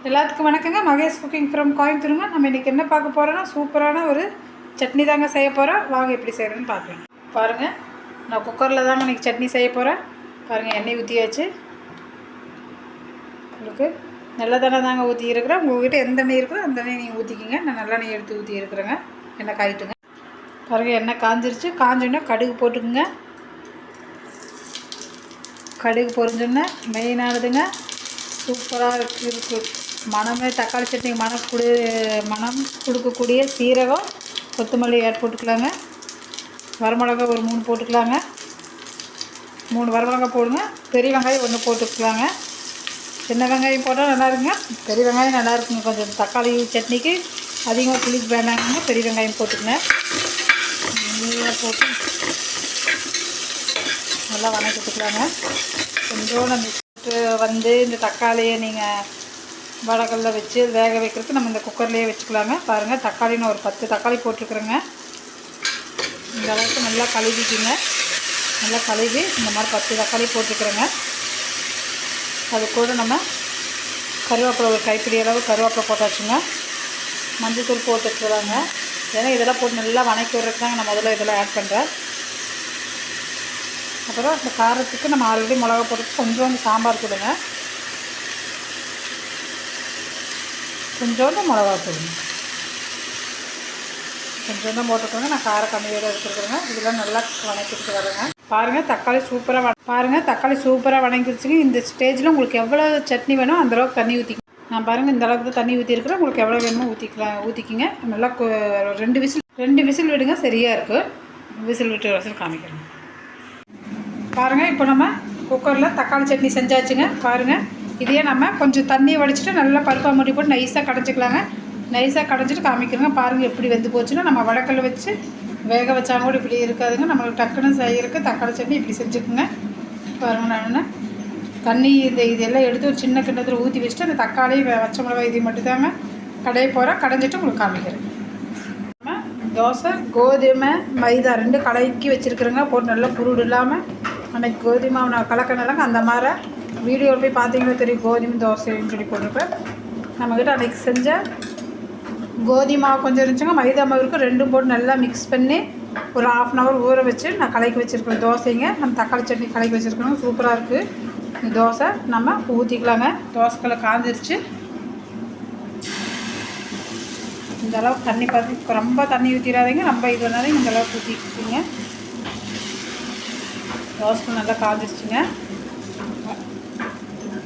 எல்லாத்துக்கும் வணக்கங்க. Mahesh cooking from கோயம்புத்தூருங்க. நம்ம இன்றைக்கி என்ன பார்க்க போகிறோன்னா சூப்பரான ஒரு சட்னி தாங்க செய்ய போகிறோம். வாங்க எப்படி செய்கிறேன்னு பார்க்கலாம். பாருங்கள், நான் குக்கரில் தாங்க இன்றைக்கி சட்னி செய்ய போகிறேன். பாருங்கள், எண்ணெய் ஊற்றியாச்சு. உங்களுக்கு நல்லதெண்ணெய் தாங்க ஊற்றி இருக்கிறேன். உங்கள்கிட்ட எந்த எண்ணெய் இருக்கோ அந்த எண்ணெய் நீங்கள் ஊற்றிக்கிங்க. நான் நல்லெண்ணெய் எடுத்து ஊற்றி இருக்கிறேங்க. எண்ணெய் காயிட்டுங்க. பாருங்கள், எண்ணெய் காஞ்சிருச்சு. காஞ்சோன்னா கடுகு போட்டுக்குங்க. கடுகு பொரிஞ்சோன்னா மெயினானதுங்க, சூப்பராக இருக்குது மனமே. தக்காளி சட்னிக்கு மனம் கொடுக்கக்கூடிய சீரகம், கொத்தமல்லி போட்டுக்கலாங்க. வரமிளகா ஒரு 3 போட்டுக்கலாங்க. 3 வரமிளகா போடுங்க. பெரிய வெங்காயம் 1 போட்டுக்கலாங்க. சின்ன வெங்காயம் போட்டால் நல்லா இருக்குங்க. பெரிய வெங்காயம் நல்லா இருக்குங்க. கொஞ்சம் தக்காளி சட்னிக்கு அதிகமாக புளிப்பு வேண்டாங்க. பெரிய வெங்காயம் போட்டுக்கங்க. போட்டு நல்லா வணக்கிட்டுக்கலாங்க. கொஞ்சோண்டு அந்த இந்த தக்காளியை நீங்கள் வடகல்ல வச்சு வேக வைக்கிறதுக்கு நம்ம இந்த குக்கர்லேயே வச்சுக்கலாங்க. பாருங்கள், தக்காளி நான் ஒரு 10 தக்காளி போட்டிருக்குறேங்க. இந்த அளவுக்கு நல்லா கழுவிக்குங்க. நல்லா கழுவி இந்த மாதிரி 10 தக்காளி போட்டிருக்குறேங்க. அது கூட நம்ம கருவேப்பிலை ஒரு கைப்பிடி அளவு கருவேப்பிலை போட்டாச்சுங்க. மஞ்சள்தூள் போட்டுக்கலாங்க. ஏன்னா இதெல்லாம் போட்டு நல்லா வணக்கி விடுறதுக்கு தாங்க நான் முதல்ல இதெல்லாம் ஆட் பண்ணுறேன். அப்புறம் இந்த காரத்துக்கு நம்ம ஆல்ரெடி மிளகா போட்டு கொஞ்சோண்டு சாம்பார் தூளுங்க, கொஞ்சோண்டு மிளகா தூளுங்க, கொஞ்சோண்டு போட்டுக்கோங்க. நான் கார கம்மியோடு எடுத்துருக்குறேங்க. இதெல்லாம் நல்லா வணக்கிட்டு வரேங்க. பாருங்கள், தக்காளி சூப்பராக வணங்கிடுச்சுங்க. இந்த ஸ்டேஜில் உங்களுக்கு எவ்வளோ சட்னி வேணும் அந்தளவுக்கு தண்ணி ஊற்றிக்கணும். நான் பாருங்கள், இந்த அளவுக்கு தான் தண்ணி ஊற்றிருக்கிறேன். உங்களுக்கு எவ்வளோ வேணுமோ ஊற்றிக்கிங்க. நல்லா 2 விசில் விடுங்க. சரியாக இருக்குது. விசில் விட்டு காமிக்கிறேன். பாருங்கள், இப்போ நம்ம குக்கரில் தக்காளி சட்னி செஞ்சாச்சுங்க. பாருங்கள், இதையே நம்ம கொஞ்சம் தண்ணியை வடிச்சிட்டு நல்லா பருப்பா மூடி போட்டு நைஸாக கடைஞ்சிக்கலாங்க. நைஸாக கடைஞ்சிட்டு காமிக்கிறோங்க. பாருங்கள், எப்படி வெந்து போச்சுன்னா நம்ம வடக்கல்ல வச்சு வேக வச்சா கூட இப்படி இருக்காதுங்க. நம்மளுக்கு டக்குன்னு செய்யறதுக்கு தக்காளி சட்னி இப்படி செஞ்சுக்குங்க. பாருங்கள், நான் தண்ணி இதெல்லாம் எடுத்து ஒரு சின்ன கிண்ணத்தில் ஊற்றி வச்சுட்டு அந்த தக்காளி பச்சை மிளகாய் இதை மட்டும் தாங்க கடைய போகிறேன். கடைஞ்சிட்டு உங்களுக்கு காமிக்கிறேன். தோசை கோதுமை மைதா 2 கலக்கி வச்சுருக்குறேங்க. போட்டு நல்லா புருடு இல்லாமல் அன்றைக்கி கோதுமை மாவு நான் கலக்கினதாங்க. அந்த மாதிரி வீடியோவில் போய் பார்த்தீங்கன்னா தெரியும், கோதுமை தோசைன்னு சொல்லி போட்டிருப்பேன். நம்மக்கிட்ட அன்றைக்கி செஞ்ச கோதுமை மாவு கொஞ்சம் இருந்துச்சுங்க, மைதா மாவு இருக்குது. 2 போட்டு நல்லா மிக்ஸ் பண்ணி ஒரு 1/2 hour ஊற வச்சு நான் கலக்கி வச்சுருக்கேன் தோசைங்க. நம்ம தக்காளி சட்னி கலக்கி வச்சுருக்கோங்க. சூப்பராக இருக்குது. இந்த தோசை நம்ம ஊற்றிக்கலாங்க. தோசைக்கல்லை காஞ்சிருச்சு. இந்த அளவுக்கு தண்ணி பார்த்து ரொம்ப தண்ணி ஊற்றிடாதீங்க. ரொம்ப இது பண்ணாதீங்க. இந்த அளவுக்கு ஊற்றிக்கிங்க. தோசை நல்லா காஞ்சிருச்சுங்க.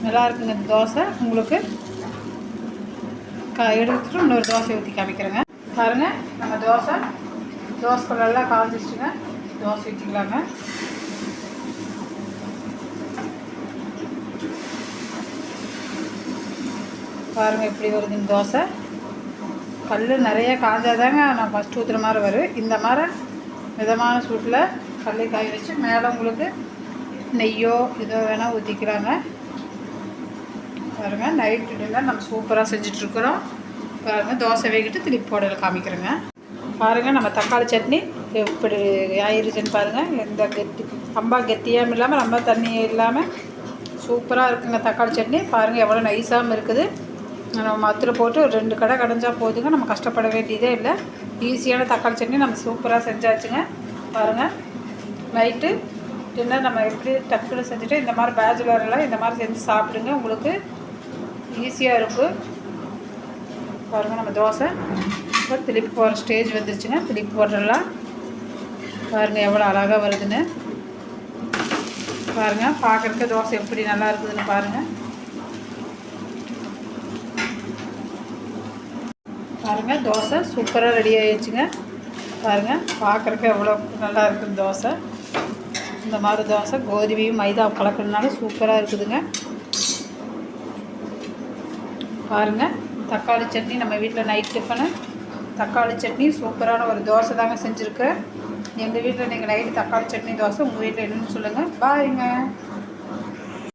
நல்லா இருக்குங்க இந்த தோசை. உங்களுக்கு எடுத்துட்டு இன்னொரு தோசை ஊற்றி காமிக்கிறேங்க. பாருங்கள், நம்ம தோசை நல்லா காஞ்சிருச்சுங்க. தோசை ஊற்றிக்கலாங்க. பாருங்கள், எப்படி வருது இந்த தோசை. கல் நிறைய காஞ்சாதாங்க நான் ஃபஸ்ட்டு ஊற்றுற மாதிரி வரும். இந்த மாதிரி மிதமான சூட்டில் கல்லை காய வச்சு மேலே உங்களுக்கு நெய்யோ இதோ வேணால் ஊற்றிக்கலாங்க. பாருங்கள், நைட்டு டின்னர் நம்ம சூப்பராக செஞ்சிட்ருக்குறோம். பாருங்கள், தோசை வேகிட்டு திருப்பி போடல காமிக்கிறேங்க. பாருங்கள், நம்ம தக்காளி சட்னி எப்படி ஆயிருச்சுன்னு பாருங்கள். எந்த ரொம்ப கெட்டியாகவும் இல்லாமல் ரொம்ப தண்ணி இல்லாமல் சூப்பராக இருக்குங்க தக்காளி சட்னி. பாருங்கள், எவ்வளோ நைஸாகவும் இருக்குது. நம்ம மத்தில் போட்டு ஒரு 2 கடை கடைஞ்சா போதுங்க. நம்ம கஷ்டப்பட வேண்டியதே இல்லை. ஈஸியான தக்காளி சட்னி நம்ம சூப்பராக செஞ்சாச்சுங்க. பாருங்கள், நைட்டு டின்னர் நம்ம எப்படி டக்குன்னு செஞ்சுட்டு இந்த மாதிரி பேச்சுலரெல்லாம் இந்த மாதிரி செஞ்சு சாப்பிடுங்க. உங்களுக்கு ஈஸியாக இருக்கும். பாருங்கள், நம்ம தோசை இப்போ திருப்பி போகிற ஸ்டேஜ் வந்துருச்சுங்க. திருப்பி போடுறலாம். பாருங்கள், எவ்வளோ அழகாக வருதுன்னு பாருங்கள். பார்க்குறதுக்கு தோசை எப்படி நல்லா இருக்குதுன்னு பாருங்கள். பாருங்கள், தோசை சூப்பராக ரெடி ஆகிடுச்சுங்க. பாருங்கள், பார்க்குறக்கு எவ்வளோ நல்லா இருக்குது தோசை. இந்த மாதிரி தோசை கோதுமையும் மைதா கலக்கிறதுனால சூப்பராக இருக்குதுங்க. பாருங்கள், தக்காளி சட்னி நம்ம வீட்டில் நைட் டிஃபனு தக்காளி சட்னி சூப்பரான ஒரு தோசை தாங்க செஞ்சுருக்கேன். எங்கள் வீட்டில் நீங்கள் நைட்டு தக்காளி சட்னி தோசை, உங்கள் வீட்டில் என்னென்னு சொல்லுங்கள். பாருங்க.